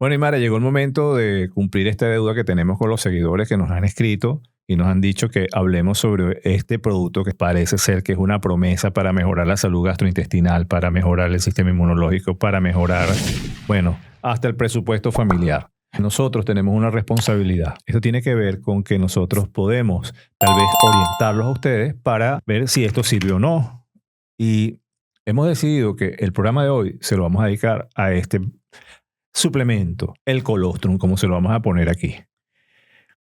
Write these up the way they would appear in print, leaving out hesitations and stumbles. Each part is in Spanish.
Bueno, Aymara, llegó el momento de cumplir esta deuda que tenemos con los seguidores que nos han escrito y nos han dicho que hablemos sobre este producto que parece ser que es una promesa para mejorar la salud gastrointestinal, para mejorar el sistema inmunológico, para mejorar, bueno, hasta el presupuesto familiar. Nosotros tenemos una responsabilidad. Esto tiene que ver con que nosotros podemos tal vez orientarlos a ustedes para ver si esto sirve o no. Y hemos decidido que el programa de hoy se lo vamos a dedicar a este suplemento, el colostrum, como se lo vamos a poner aquí.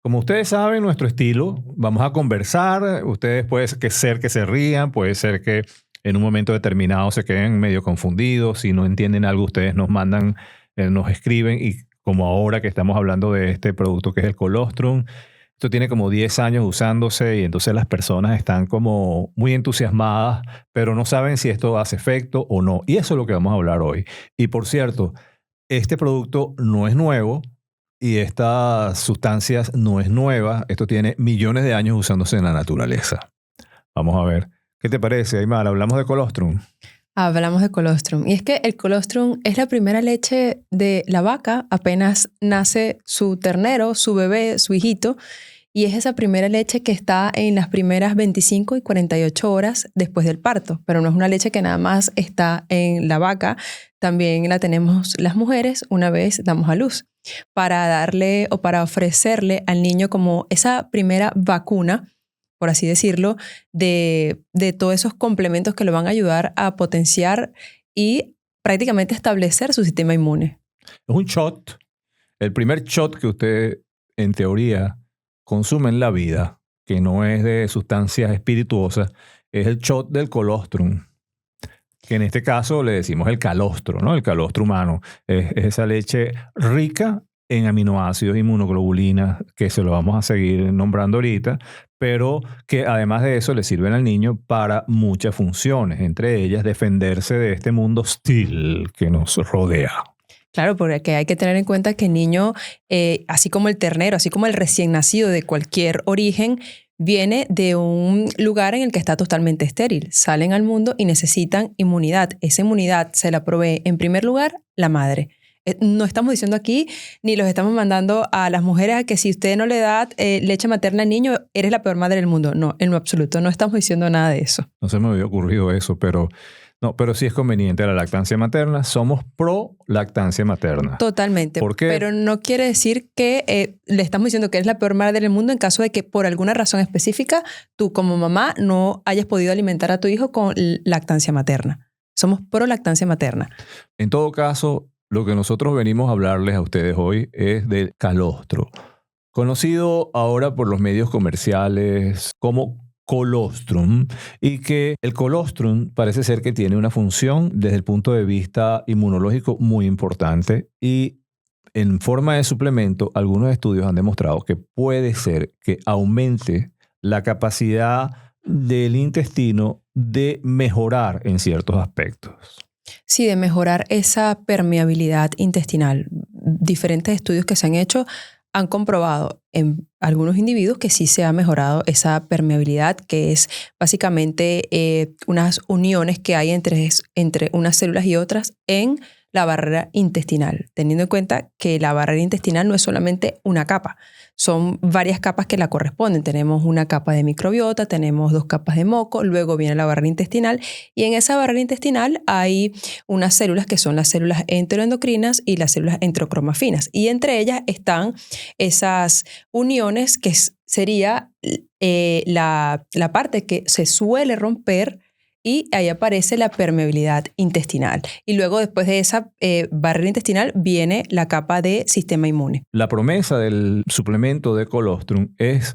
Como ustedes saben, nuestro estilo, vamos a conversar. Ustedes puede ser que se rían, puede ser que en un momento determinado se queden medio confundidos. Si no entienden algo, ustedes nos mandan, nos escriben. Y como ahora que estamos hablando de este producto que es el colostrum, esto tiene como 10 años usándose y entonces las personas están como muy entusiasmadas, pero no saben si esto hace efecto o no. Y eso es lo que vamos a hablar hoy. Y por cierto, este producto no es nuevo y estas sustancias no es nueva. Esto tiene millones de años usándose en la naturaleza. Vamos a ver. ¿Qué te parece, Aymara? ¿Hablamos de colostrum? Hablamos de colostrum. Y es que el colostrum es la primera leche de la vaca apenas nace su ternero, su bebé, su hijito. Y es esa primera leche que está en las primeras 25 y 48 horas después del parto. Pero no es una leche que nada más está en la vaca. También la tenemos las mujeres una vez damos a luz. Para darle o para ofrecerle al niño como esa primera vacuna, por así decirlo, de todos esos complementos que lo van a ayudar a potenciar y prácticamente establecer su sistema inmune. Es un shot. El primer shot que usted, en teoría, consume en la vida, que no es de sustancias espirituosas, es el shot del colostrum, que en este caso le decimos el calostro, ¿no? El calostro humano. Es esa leche rica en aminoácidos, inmunoglobulinas, que se lo vamos a seguir nombrando ahorita, pero que además de eso le sirven al niño para muchas funciones, entre ellas defenderse de este mundo hostil que nos rodea. Claro, porque hay que tener en cuenta que el niño, así como el ternero, así como el recién nacido de cualquier origen, viene de un lugar en el que está totalmente estéril. Salen al mundo y necesitan inmunidad. Esa inmunidad se la provee en primer lugar la madre. No estamos diciendo aquí, ni los estamos mandando a las mujeres a que si usted no le da leche materna al niño, eres la peor madre del mundo. No, en lo absoluto, no estamos diciendo nada de eso. No se me había ocurrido eso, pero sí es conveniente la lactancia materna. Somos pro lactancia materna. Totalmente. ¿Por qué? Pero no quiere decir que le estamos diciendo que eres la peor madre del mundo en caso de que por alguna razón específica tú como mamá no hayas podido alimentar a tu hijo con lactancia materna. Somos pro lactancia materna. En todo caso, lo que nosotros venimos a hablarles a ustedes hoy es del calostro, conocido ahora por los medios comerciales como colostrum, y que el colostrum parece ser que tiene una función desde el punto de vista inmunológico muy importante y en forma de suplemento algunos estudios han demostrado que puede ser que aumente la capacidad del intestino de mejorar en ciertos aspectos. Sí, de mejorar esa permeabilidad intestinal. Diferentes estudios que se han hecho han comprobado en algunos individuos que sí se ha mejorado esa permeabilidad, que es básicamente unas uniones que hay entre unas células y otras en la barrera intestinal, teniendo en cuenta que la barrera intestinal no es solamente una capa, son varias capas que la corresponden. Tenemos una capa de microbiota, tenemos 2 capas de moco, luego viene la barrera intestinal y en esa barrera intestinal hay unas células que son las células enteroendocrinas y las células enterocromafinas y entre ellas están esas uniones que sería la parte que se suele romper y ahí aparece la permeabilidad intestinal. Y luego después de esa barrera intestinal viene la capa de sistema inmune. La promesa del suplemento de colostrum es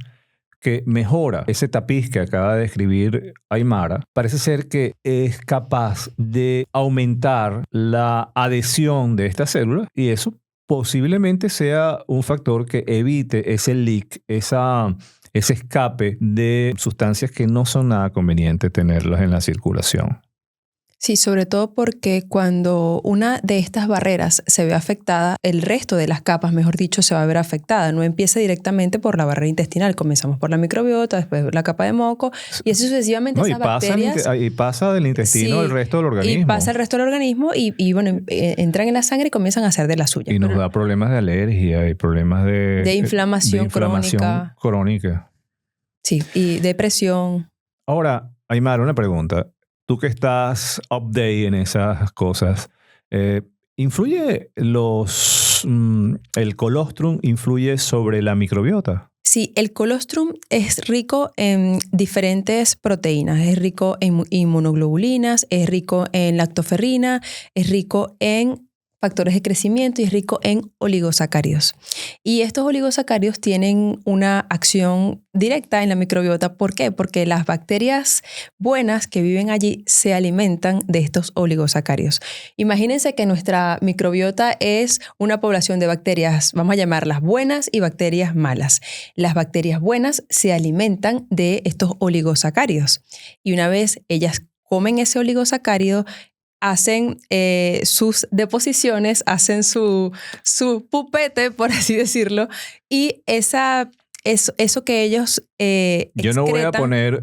que mejora ese tapiz que acaba de describir Aymara. Parece ser que es capaz de aumentar la adhesión de estas células y eso posiblemente sea un factor que evite ese leak, ese escape de sustancias que no son nada conveniente tenerlas en la circulación. Sí, sobre todo porque cuando una de estas barreras se ve afectada, el resto de las capas, mejor dicho, se va a ver afectada. No empieza directamente por la barrera intestinal. Comenzamos por la microbiota, después la capa de moco y así sucesivamente No, esas bacterias. y pasa del intestino al Sí, resto del organismo. y pasa el resto del organismo y bueno, entran en la sangre y comienzan a hacer de la suya. Y nos da problemas de alergia y problemas de inflamación crónica. Sí, y depresión. Ahora, Aymara, una pregunta. Tú que estás update en esas cosas, ¿influye el colostrum influye sobre la microbiota? Sí, el colostrum es rico en diferentes proteínas. Es rico en inmunoglobulinas, es rico en lactoferrina, es rico en factores de crecimiento y es rico en oligosacáridos. Y estos oligosacáridos tienen una acción directa en la microbiota. ¿Por qué? Porque las bacterias buenas que viven allí se alimentan de estos oligosacáridos. Imagínense que nuestra microbiota es una población de bacterias, vamos a llamarlas buenas y bacterias malas. Las bacterias buenas se alimentan de estos oligosacáridos. Y una vez ellas comen ese oligosacárido, hacen sus deposiciones, hacen su pupete, por así decirlo, y eso que ellos Yo no voy a poner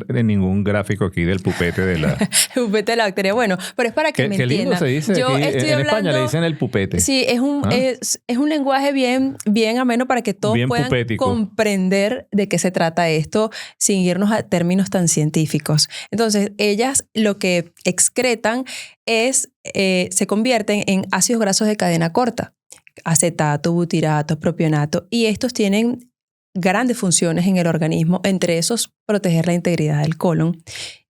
en ningún gráfico aquí del pupete de la... pupete de la bacteria. Bueno, pero es para que me entiendan. Qué lindo se dice Yo aquí. estoy En hablando, España le dicen el pupete. Sí, es un lenguaje bien ameno para que todos puedan pupético. comprender de qué se trata esto sin irnos a términos tan científicos. Entonces, ellas lo que excretan se convierten en ácidos grasos de cadena corta. Acetato, butirato, propionato. Y estos tienen grandes funciones en el organismo, entre esos proteger la integridad del colon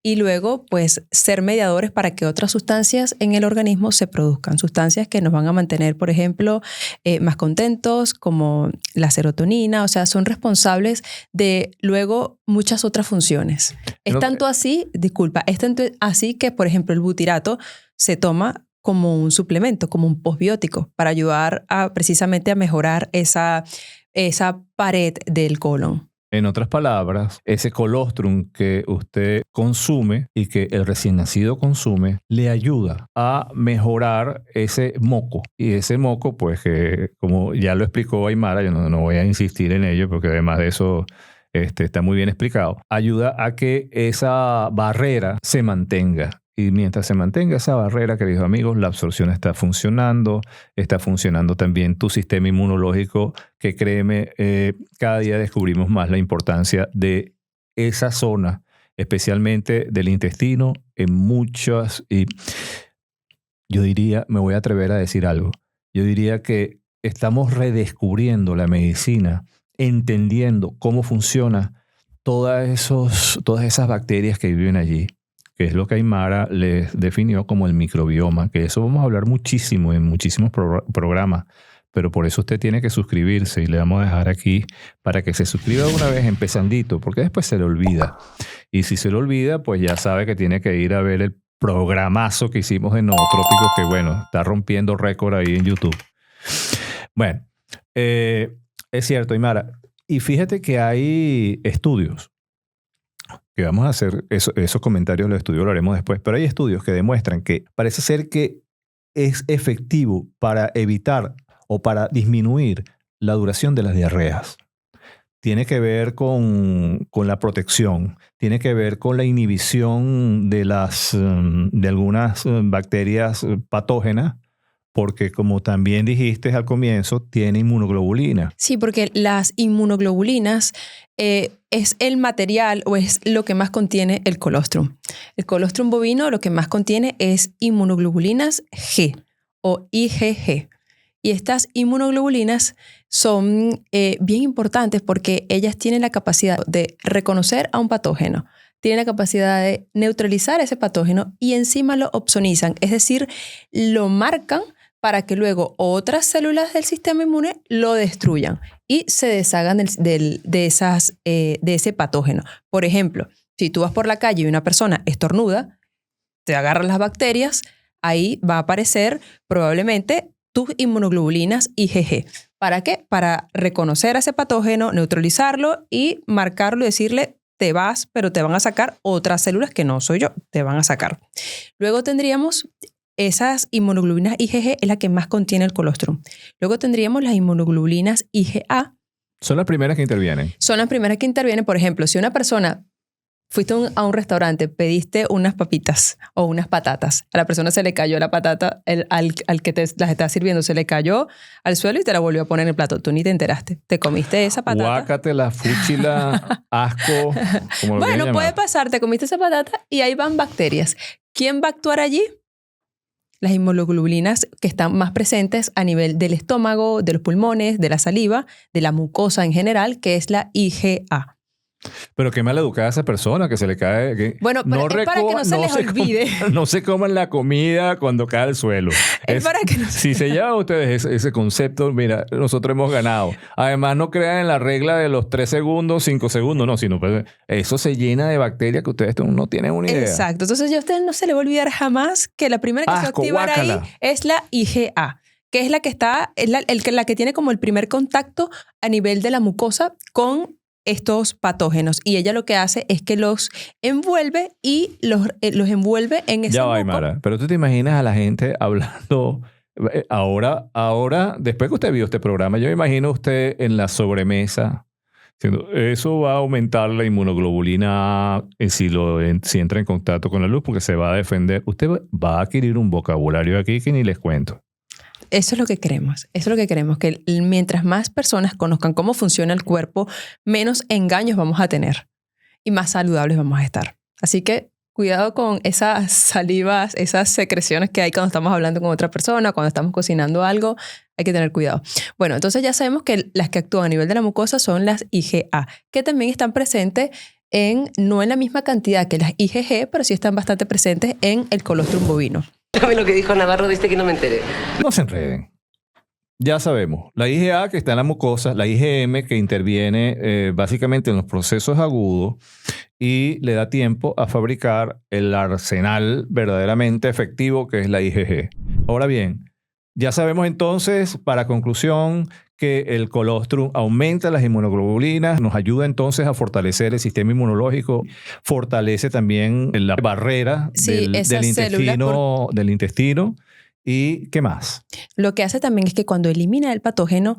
y luego pues ser mediadores para que otras sustancias en el organismo se produzcan, sustancias que nos van a mantener, por ejemplo, más contentos, como la serotonina, o sea, son responsables de luego muchas otras funciones. Es tanto así que, por ejemplo, el butirato se toma como un suplemento, como un posbiótico, para ayudar precisamente a mejorar esa pared del colon. En otras palabras, ese colostrum que usted consume y que el recién nacido consume, le ayuda a mejorar ese moco. Y ese moco, pues que como ya lo explicó Aymara, yo no voy a insistir en ello porque además de eso está muy bien explicado, ayuda a que esa barrera se mantenga. Y mientras se mantenga esa barrera, queridos amigos, la absorción está funcionando también tu sistema inmunológico, que créeme, cada día descubrimos más la importancia de esa zona, especialmente del intestino, en muchas, y yo diría, me voy a atrever a decir algo, yo diría que estamos redescubriendo la medicina, entendiendo cómo funciona todas esas bacterias que viven allí, que es lo que Aymara les definió como el microbioma, que eso vamos a hablar muchísimo en muchísimos programas, pero por eso usted tiene que suscribirse y le vamos a dejar aquí para que se suscriba una vez empezandito, porque después se le olvida. Y si se le olvida, pues ya sabe que tiene que ir a ver el programazo que hicimos en Nootrópicos, que bueno, está rompiendo récord ahí en YouTube. Bueno, es cierto, Aymara. Y fíjate que hay estudios que vamos a hacer, esos comentarios de los estudios lo haremos después, pero hay estudios que demuestran que parece ser que es efectivo para evitar o para disminuir la duración de las diarreas. Tiene que ver con la protección, tiene que ver con la inhibición de algunas bacterias patógenas, porque como también dijiste al comienzo, tiene inmunoglobulina. Sí, porque las inmunoglobulinas es el material o es lo que más contiene el colostrum. El colostrum bovino lo que más contiene es inmunoglobulinas G o IgG. Y estas inmunoglobulinas son bien importantes porque ellas tienen la capacidad de reconocer a un patógeno, tienen la capacidad de neutralizar ese patógeno y encima lo opsonizan, es decir, lo marcan para que luego otras células del sistema inmune lo destruyan y se deshagan de ese patógeno. Por ejemplo, si tú vas por la calle y una persona estornuda, te agarran las bacterias, ahí va a aparecer probablemente tus inmunoglobulinas IgG. ¿Para qué? Para reconocer a ese patógeno, neutralizarlo y marcarlo y decirle, te vas, pero te van a sacar otras células que no soy yo, te van a sacar. Luego tendríamos esas inmunoglobulinas IgG, es la que más contiene el colostrum. Luego tendríamos las inmunoglobulinas IgA. Son las primeras que intervienen. Son las primeras que intervienen. Por ejemplo, si una persona, fuiste a un restaurante, pediste unas papitas o unas patatas, a la persona se le cayó la patata, al que te las estaba sirviendo se le cayó al suelo y te la volvió a poner en el plato. Tú ni te enteraste. Te comiste esa patata. Guácatela, fúchila, asco. Como lo bueno, puede pasar. Te comiste esa patata y ahí van bacterias. ¿Quién va a actuar allí? Las inmunoglobulinas que están más presentes a nivel del estómago, de los pulmones, de la saliva, de la mucosa en general, que es la IgA. Pero qué mal educada esa persona que se le cae. Que bueno, pero es para que no se les olvide. No se coman la comida cuando cae al suelo. Es para que no si se llevan ustedes ese concepto, mira, nosotros hemos ganado. Además, no crean en la regla de los 3 segundos, 5 segundos, no, sino pues, eso se llena de bacterias que ustedes no tienen una idea. Exacto. Entonces, a ustedes no se les va a olvidar jamás que la primera que se va a activar ahí es la IgA, que es la que está, la que tiene como el primer contacto a nivel de la mucosa con estos patógenos, y ella lo que hace es que los envuelve y los envuelve en ese ya va, Aymara, pero tú te imaginas a la gente hablando ahora, después que usted vio este programa, yo me imagino usted en la sobremesa diciendo, eso va a aumentar la inmunoglobulina si entra en contacto con la luz porque se va a defender. Usted va a adquirir un vocabulario aquí que ni les cuento. Eso es lo que queremos. Eso es lo que queremos, que mientras más personas conozcan cómo funciona el cuerpo, menos engaños vamos a tener y más saludables vamos a estar. Así que cuidado con esas salivas, esas secreciones que hay cuando estamos hablando con otra persona, cuando estamos cocinando algo, hay que tener cuidado. Bueno, entonces ya sabemos que las que actúan a nivel de la mucosa son las IgA, que también están presentes no en la misma cantidad que las IgG, pero sí están bastante presentes en el colostrum bovino. Dame lo que dijo Navarro, que no me enteré. No se enreden. Ya sabemos, la IgA que está en la mucosa, la IgM que interviene básicamente en los procesos agudos y le da tiempo a fabricar el arsenal verdaderamente efectivo que es la IgG. Ahora bien, ya sabemos entonces, para conclusión, que el colostrum aumenta las inmunoglobulinas, nos ayuda entonces a fortalecer el sistema inmunológico, fortalece también la barrera del intestino. ¿Y qué más? Lo que hace también es que cuando elimina el patógeno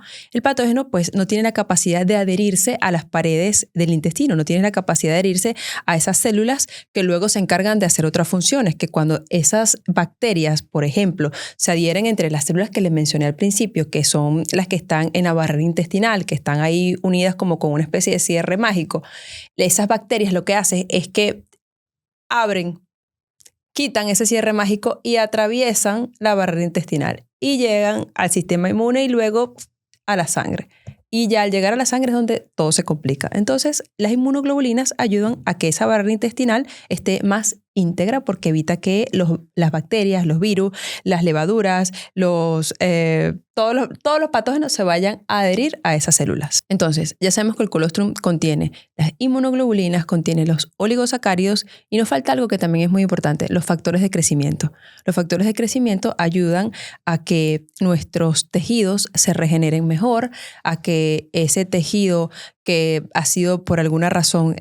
pues no tiene la capacidad de adherirse a las paredes del intestino, no tiene la capacidad de adherirse a esas células que luego se encargan de hacer otras funciones, que cuando esas bacterias, por ejemplo, se adhieren entre las células que les mencioné al principio, que son las que están en la barrera intestinal, que están ahí unidas como con una especie de cierre mágico, esas bacterias lo que hacen es que quitan ese cierre mágico y atraviesan la barrera intestinal y llegan al sistema inmune y luego a la sangre. Y ya al llegar a la sangre es donde todo se complica. Entonces, las inmunoglobulinas ayudan a que esa barrera intestinal esté más íntegra porque evita que las bacterias, los virus, las levaduras, todos los patógenos se vayan a adherir a esas células. Entonces, ya sabemos que el colostrum contiene las inmunoglobulinas, contiene los oligosacáridos y nos falta algo que también es muy importante, los factores de crecimiento. Los factores de crecimiento ayudan a que nuestros tejidos se regeneren mejor, a que ese tejido que ha sido por alguna razón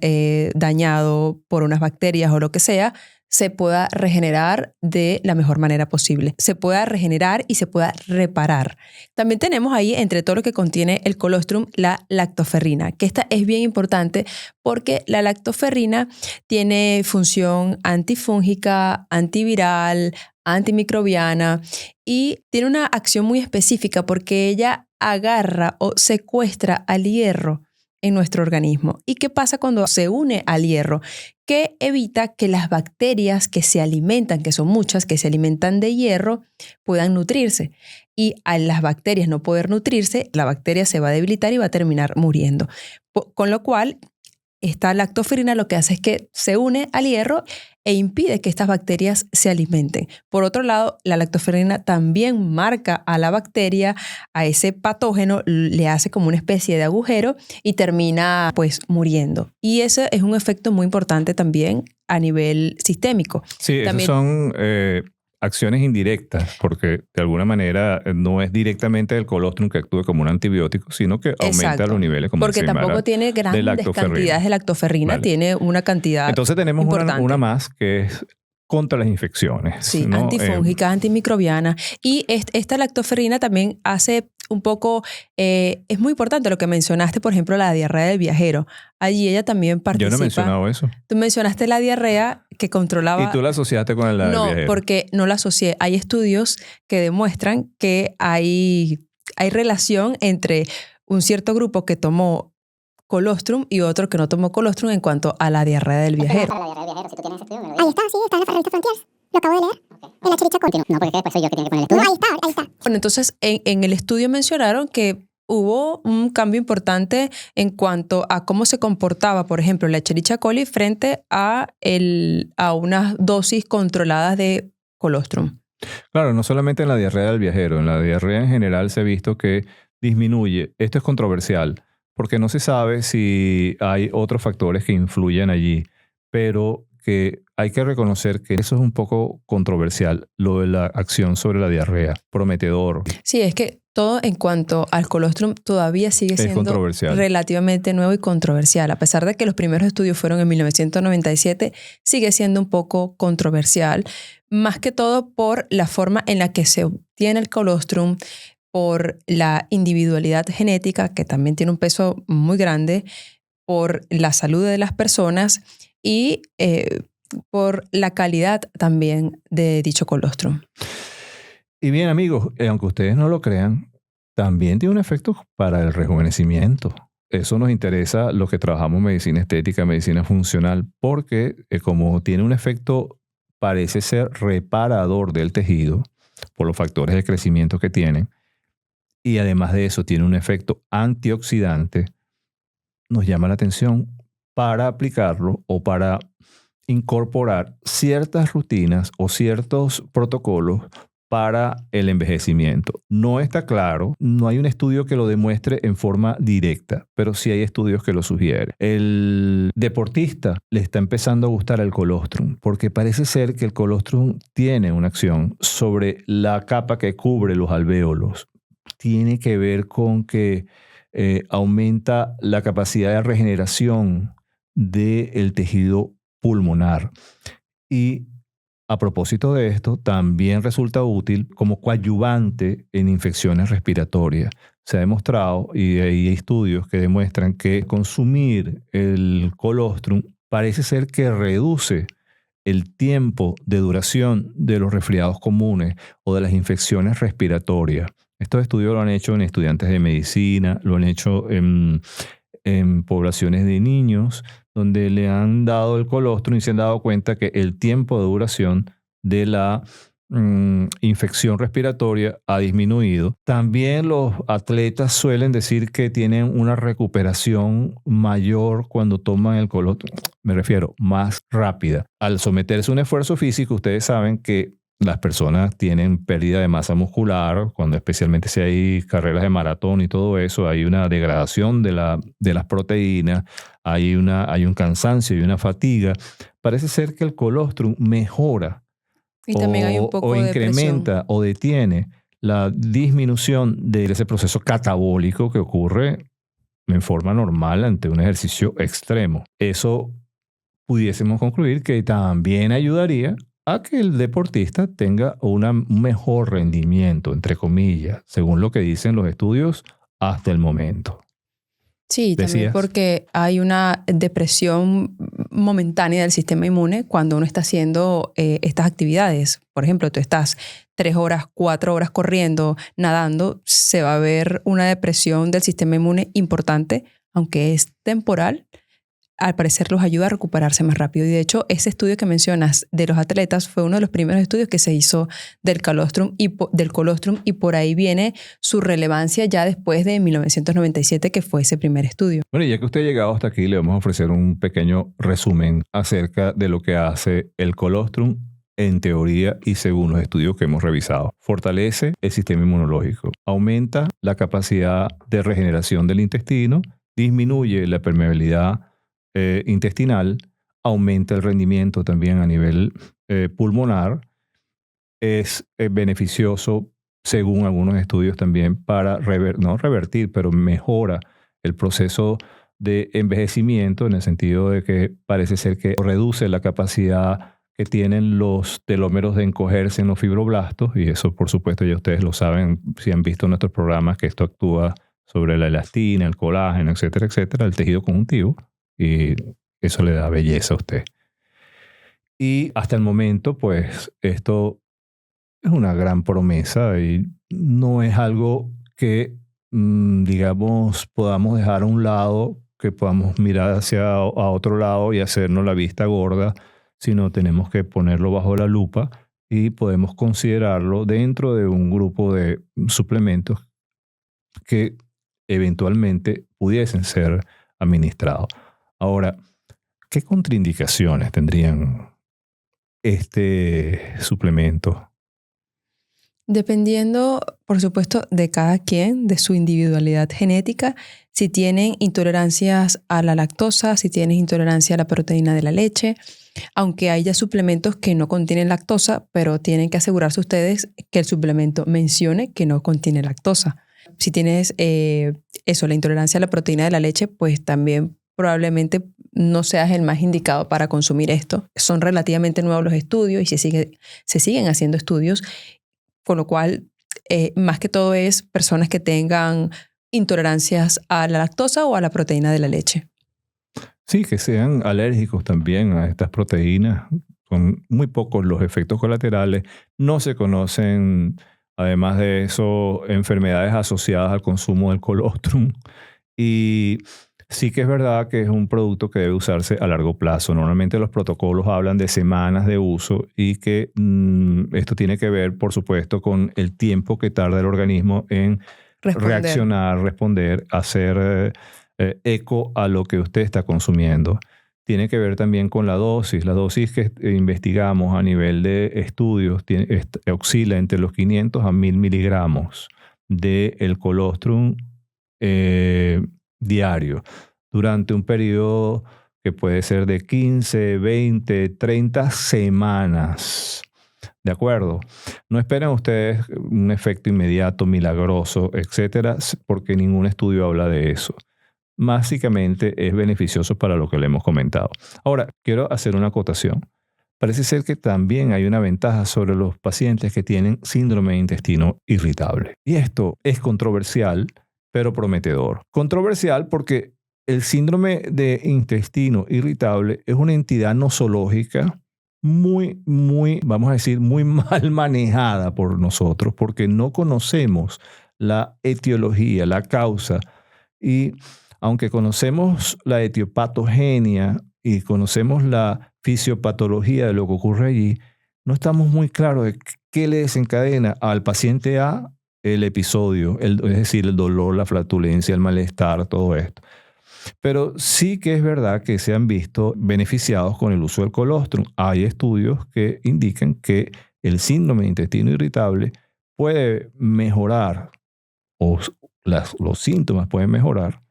dañado por unas bacterias o lo que sea, se pueda regenerar de la mejor manera posible. Se pueda regenerar y se pueda reparar. También tenemos ahí, entre todo lo que contiene el colostrum, la lactoferrina, que esta es bien importante porque la lactoferrina tiene función antifúngica, antiviral, antimicrobiana y tiene una acción muy específica porque ella agarra o secuestra al hierro en nuestro organismo. ¿Y qué pasa cuando se une al hierro? Que evita que las bacterias que se alimentan, que son muchas, que se alimentan de hierro, puedan nutrirse. Y al las bacterias no poder nutrirse, la bacteria se va a debilitar y va a terminar muriendo. Con lo cual, esta lactoferrina lo que hace es que se une al hierro e impide que estas bacterias se alimenten. Por otro lado, la lactoferrina también marca a la bacteria, a ese patógeno, le hace como una especie de agujero y termina pues muriendo. Y ese es un efecto muy importante también a nivel sistémico. Sí, también, esos son acciones indirectas, porque de alguna manera no es directamente el colostrum que actúe como un antibiótico, sino que aumenta Exacto. los niveles, como Porque decía Mara, tampoco tiene de grandes lactoferrina. cantidades de lactoferrina, Vale. tiene una cantidad Entonces tenemos importante. una más que es contra las infecciones. Sí, ¿no? antifúngica, antimicrobiana. Y esta lactoferrina también hace un poco, es muy importante lo que mencionaste, por ejemplo, la diarrea del viajero. Allí ella también participa. Yo no he mencionado eso. Tú mencionaste la diarrea que controlaba. ¿Y tú la asociaste con la del No, viajero? porque no la asocié. Hay estudios que demuestran que hay relación entre un cierto grupo que tomó colostrum y otro que no tomó colostrum en cuanto a la diarrea del viajero. La diarrea del viajero, si tú tienes ese estudio, me lo dices. Ahí está, sí, está en la revista Frontiers. Lo acabo de leer. Okay. En la chiricha Col. No, porque después soy yo que tiene que poner el estudio. No, ahí está. Bueno, entonces en el estudio mencionaron que hubo un cambio importante en cuanto a cómo se comportaba, por ejemplo, la Escherichia coli frente a unas dosis controladas de colostrum. Claro, no solamente en la diarrea del viajero, en la diarrea en general se ha visto que disminuye. Esto es controversial, porque no se sabe si hay otros factores que influyen allí, pero que hay que reconocer que eso es un poco controversial, lo de la acción sobre la diarrea, prometedor. Sí, es que todo en cuanto al colostrum todavía sigue siendo relativamente nuevo y controversial. A pesar de que los primeros estudios fueron en 1997, sigue siendo un poco controversial, más que todo por la forma en la que se obtiene el colostrum, por la individualidad genética, que también tiene un peso muy grande, por la salud de las personas y por la calidad también de dicho colostrum. Y bien, amigos, aunque ustedes no lo crean, también tiene un efecto para el rejuvenecimiento. Eso nos interesa los que trabajamos medicina estética, medicina funcional, porque como tiene un efecto, parece ser reparador del tejido por los factores de crecimiento que tienen, y además de eso tiene un efecto antioxidante, nos llama la atención para aplicarlo o para incorporar ciertas rutinas o ciertos protocolos para el envejecimiento. No está claro, no hay un estudio que lo demuestre en forma directa, pero sí hay estudios que lo sugieren. El deportista le está empezando a gustar el colostrum, porque parece ser que el colostrum tiene una acción sobre la capa que cubre los alvéolos. Tiene que ver con que aumenta la capacidad de regeneración del tejido pulmonar. Y a propósito de esto, también resulta útil como coadyuvante en infecciones respiratorias. Se ha demostrado, y hay estudios que demuestran que consumir el colostrum parece ser que reduce el tiempo de duración de los resfriados comunes o de las infecciones respiratorias. Estos estudios lo han hecho en estudiantes de medicina, lo han hecho en poblaciones de niños, donde le han dado el colostrum y se han dado cuenta que el tiempo de duración de la infección respiratoria ha disminuido. También los atletas suelen decir que tienen una recuperación mayor cuando toman el colostrum, me refiero, más rápida. Al someterse a un esfuerzo físico, ustedes saben que las personas tienen pérdida de masa muscular, cuando especialmente si hay carreras de maratón y todo eso, hay una degradación de las proteínas, hay un cansancio y una fatiga. Parece ser que el colostrum mejora y también hay un poco o incrementa o detiene la disminución de ese proceso catabólico que ocurre en forma normal ante un ejercicio extremo. Eso pudiésemos concluir que también ayudaría a que el deportista tenga un mejor rendimiento, entre comillas, según lo que dicen los estudios hasta el momento. Sí, también porque hay una depresión momentánea del sistema inmune cuando uno está haciendo estas actividades. Por ejemplo, tú estás 3 horas, 4 horas corriendo, nadando, se va a ver una depresión del sistema inmune importante, aunque es temporal. Al parecer los ayuda a recuperarse más rápido. Y de hecho, ese estudio que mencionas de los atletas fue uno de los primeros estudios que se hizo del colostrum y por ahí viene su relevancia ya después de 1997, que fue ese primer estudio. Bueno, y ya que usted ha llegado hasta aquí, le vamos a ofrecer un pequeño resumen acerca de lo que hace el colostrum en teoría y según los estudios que hemos revisado. Fortalece el sistema inmunológico, aumenta la capacidad de regeneración del intestino, disminuye la permeabilidad intestinal, aumenta el rendimiento también a nivel pulmonar, es beneficioso, según algunos estudios también, para no revertir, pero mejora el proceso de envejecimiento, en el sentido de que parece ser que reduce la capacidad que tienen los telómeros de encogerse en los fibroblastos, y eso por supuesto ya ustedes lo saben si han visto nuestros programas, que esto actúa sobre la elastina, el colágeno, etcétera, etcétera, el tejido conjuntivo, y eso le da belleza a usted. Y hasta el momento, pues esto es una gran promesa y no es algo que, digamos, podamos dejar a un lado, que podamos mirar a otro lado y hacernos la vista gorda, sino tenemos que ponerlo bajo la lupa y podemos considerarlo dentro de un grupo de suplementos que eventualmente pudiesen ser administrados. Ahora, ¿qué contraindicaciones tendrían este suplemento? Dependiendo, por supuesto, de cada quien, de su individualidad genética, si tienen intolerancias a la lactosa, si tienen intolerancia a la proteína de la leche, aunque haya suplementos que no contienen lactosa, pero tienen que asegurarse ustedes que el suplemento mencione que no contiene lactosa. Si tienes la intolerancia a la proteína de la leche, pues también probablemente no seas el más indicado para consumir esto. Son relativamente nuevos los estudios y se siguen haciendo estudios, con lo cual, más que todo es personas que tengan intolerancias a la lactosa o a la proteína de la leche. Sí, que sean alérgicos también a estas proteínas. Son muy pocos los efectos colaterales. No se conocen, además de eso, enfermedades asociadas al consumo del colostrum. Y sí que es verdad que es un producto que debe usarse a largo plazo. Normalmente los protocolos hablan de semanas de uso y que esto tiene que ver, por supuesto, con el tiempo que tarda el organismo en reaccionar, responder, hacer eco a lo que usted está consumiendo. Tiene que ver también con la dosis. La dosis que investigamos a nivel de estudios oscila entre los 500 a 1000 miligramos del colostrum diario durante un periodo que puede ser de 15, 20, 30 semanas. ¿De acuerdo? No esperen ustedes un efecto inmediato, milagroso, etcétera, porque ningún estudio habla de eso. Básicamente es beneficioso para lo que le hemos comentado. Ahora, quiero hacer una acotación. Parece ser que también hay una ventaja sobre los pacientes que tienen síndrome de intestino irritable. Y esto es controversial, pero prometedor. Controversial porque el síndrome de intestino irritable es una entidad nosológica muy, vamos a decir, muy mal manejada por nosotros, porque no conocemos la etiología, la causa. Y aunque conocemos la etiopatogenia y conocemos la fisiopatología de lo que ocurre allí, no estamos muy claros de qué le desencadena al paciente A el episodio, es decir, el dolor, la flatulencia, el malestar, todo esto. Pero sí que es verdad que se han visto beneficiados con el uso del colostrum. Hay estudios que indican que el síndrome de intestino irritable puede mejorar, o los síntomas pueden mejorar,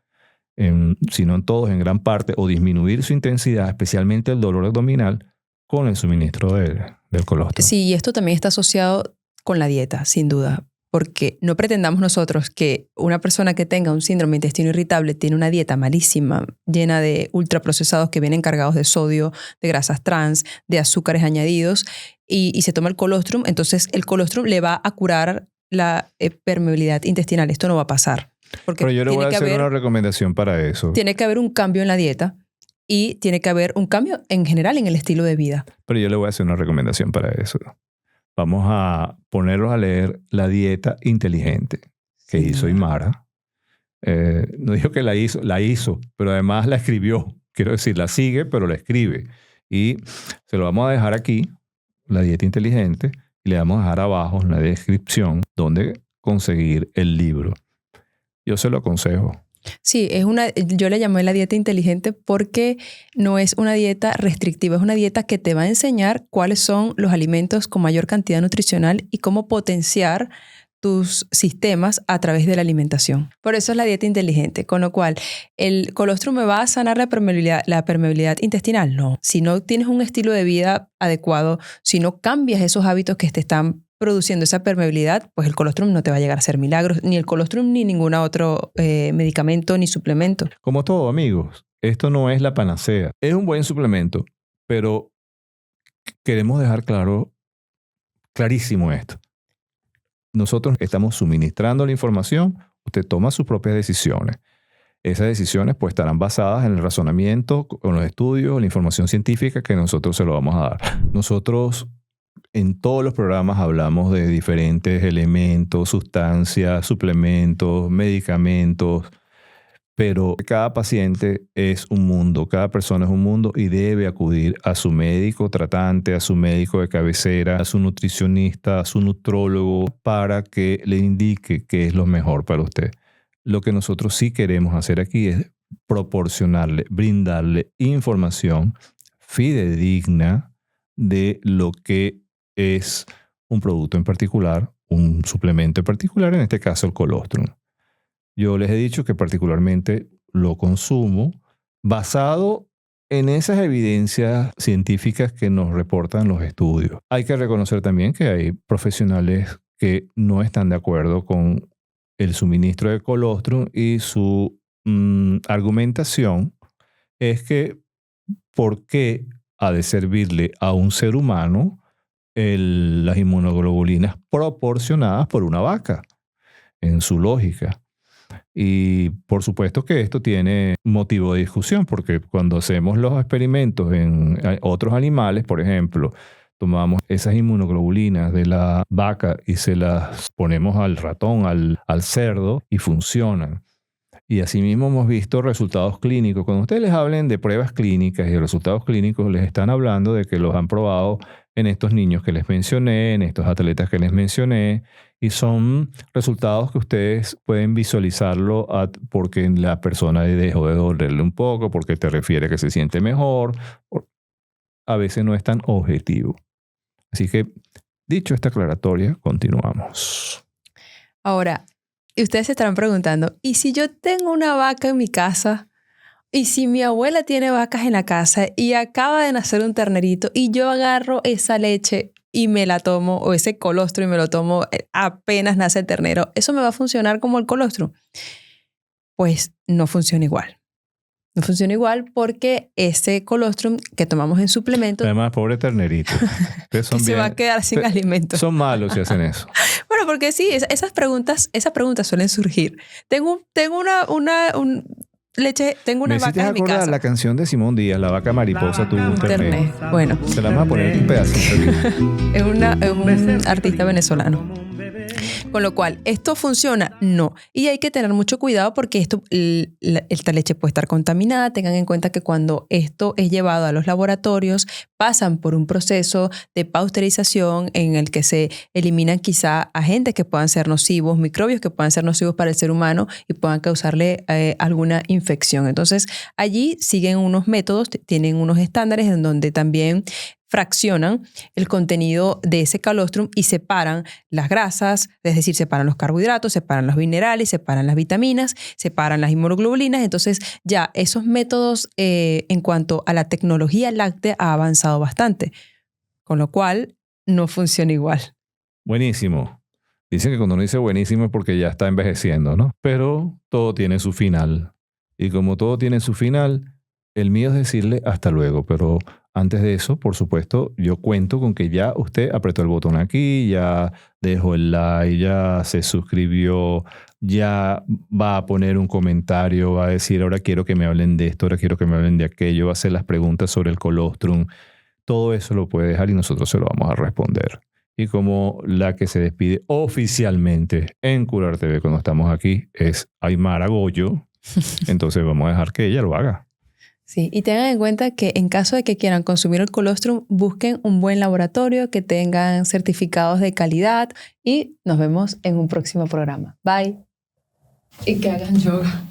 si no en todos, en gran parte, o disminuir su intensidad, especialmente el dolor abdominal, con el suministro del colostrum. Sí, y esto también está asociado con la dieta, sin duda. Porque no pretendamos nosotros que una persona que tenga un síndrome de intestino irritable tiene una dieta malísima, llena de ultraprocesados que vienen cargados de sodio, de grasas trans, de azúcares añadidos, y se toma el colostrum. Entonces el colostrum le va a curar la permeabilidad intestinal. Esto no va a pasar. Pero yo le voy a hacer una recomendación para eso. Tiene que haber un cambio en la dieta y tiene que haber un cambio en general en el estilo de vida. Pero yo le voy a hacer una recomendación para eso. Vamos a ponerlos a leer La dieta inteligente que hizo Imara. No dijo que la hizo, pero además la escribió. Quiero decir, la sigue, pero la escribe. Y se lo vamos a dejar aquí, La dieta inteligente, y le vamos a dejar abajo en la descripción donde conseguir el libro. Yo se lo aconsejo. Sí, yo le llamé la dieta inteligente porque no es una dieta restrictiva, es una dieta que te va a enseñar cuáles son los alimentos con mayor cantidad nutricional y cómo potenciar tus sistemas a través de la alimentación. Por eso es la dieta inteligente, con lo cual el colostrum me va a sanar la permeabilidad intestinal. No, si no tienes un estilo de vida adecuado, si no cambias esos hábitos que te están produciendo esa permeabilidad, pues el colostrum no te va a llegar a hacer milagros, ni el colostrum ni ningún otro medicamento ni suplemento. Como todo, amigos, esto no es la panacea. Es un buen suplemento, pero queremos dejar clarísimo esto. Nosotros estamos suministrando la información, usted toma sus propias decisiones. Esas decisiones pues estarán basadas en el razonamiento, con los estudios, la información científica que nosotros se lo vamos a dar. Nosotros en todos los programas hablamos de diferentes elementos, sustancias, suplementos, medicamentos, pero cada paciente es un mundo, cada persona es un mundo y debe acudir a su médico tratante, a su médico de cabecera, a su nutricionista, a su nutrólogo para que le indique qué es lo mejor para usted. Lo que nosotros sí queremos hacer aquí es proporcionarle, brindarle información fidedigna de lo que es un producto en particular, un suplemento en particular, en este caso el colostrum. Yo les he dicho que particularmente lo consumo basado en esas evidencias científicas que nos reportan los estudios. Hay que reconocer también que hay profesionales que no están de acuerdo con el suministro de colostrum y su argumentación es que ¿por qué ha de servirle a un ser humano las inmunoglobulinas proporcionadas por una vaca? En su lógica. Y por supuesto que esto tiene motivo de discusión, porque cuando hacemos los experimentos en otros animales, por ejemplo, tomamos esas inmunoglobulinas de la vaca y se las ponemos al ratón, al cerdo, y funcionan. Y asimismo hemos visto resultados clínicos. Cuando ustedes les hablen de pruebas clínicas y de resultados clínicos, les están hablando de que los han probado en estos niños que les mencioné, en estos atletas que les mencioné, y son resultados que ustedes pueden visualizarlo porque la persona dejó de dolerle un poco, porque te refiere que se siente mejor. A veces no es tan objetivo. Así que, dicho esta aclaratoria, continuamos. Ahora, ustedes se estarán preguntando, ¿y si yo tengo una vaca en mi casa? ¿Y si mi abuela tiene vacas en la casa y acaba de nacer un ternerito y yo agarro esa leche y me la tomo, o ese colostrum y me lo tomo apenas nace el ternero, ¿eso me va a funcionar como el colostrum? Pues no funciona igual. No funciona igual porque ese colostrum que tomamos en suplementos... Además, pobre ternerito. Son se va a quedar sin alimento. Son malos si hacen eso. Bueno, porque sí, esas preguntas suelen surgir. Tengo una leche, tengo una vaca en mi casa. La canción de Simón Díaz, La vaca mariposa tuvo un ternero. Bueno. Se la vamos a poner un pedacito. Es un artista venezolano. Con lo cual, ¿esto funciona? No. Y hay que tener mucho cuidado porque esta leche puede estar contaminada. Tengan en cuenta que cuando esto es llevado a los laboratorios, pasan por un proceso de pasteurización en el que se eliminan quizá agentes que puedan ser nocivos, microbios que puedan ser nocivos para el ser humano y puedan causarle alguna infección. Entonces, allí siguen unos métodos, tienen unos estándares en donde también fraccionan el contenido de ese colostrum y separan las grasas, es decir, separan los carbohidratos, separan los minerales, separan las vitaminas, separan las inmunoglobulinas. Entonces ya esos métodos en cuanto a la tecnología láctea ha avanzado bastante, con lo cual no funciona igual. Buenísimo. Dicen que cuando uno dice buenísimo es porque ya está envejeciendo, ¿no? Pero todo tiene su final. Y como todo tiene su final, el mío es decirle hasta luego, pero antes de eso, por supuesto, yo cuento con que ya usted apretó el botón aquí, ya dejó el like, ya se suscribió, ya va a poner un comentario, va a decir, ahora quiero que me hablen de esto, ahora quiero que me hablen de aquello, va a hacer las preguntas sobre el colostrum. Todo eso lo puede dejar y nosotros se lo vamos a responder. Y como la que se despide oficialmente en Curar TV cuando estamos aquí es Aymara Goyo, entonces vamos a dejar que ella lo haga. Sí, y tengan en cuenta que en caso de que quieran consumir el colostrum, busquen un buen laboratorio, que tengan certificados de calidad y nos vemos en un próximo programa. Bye. Y que hagan yoga.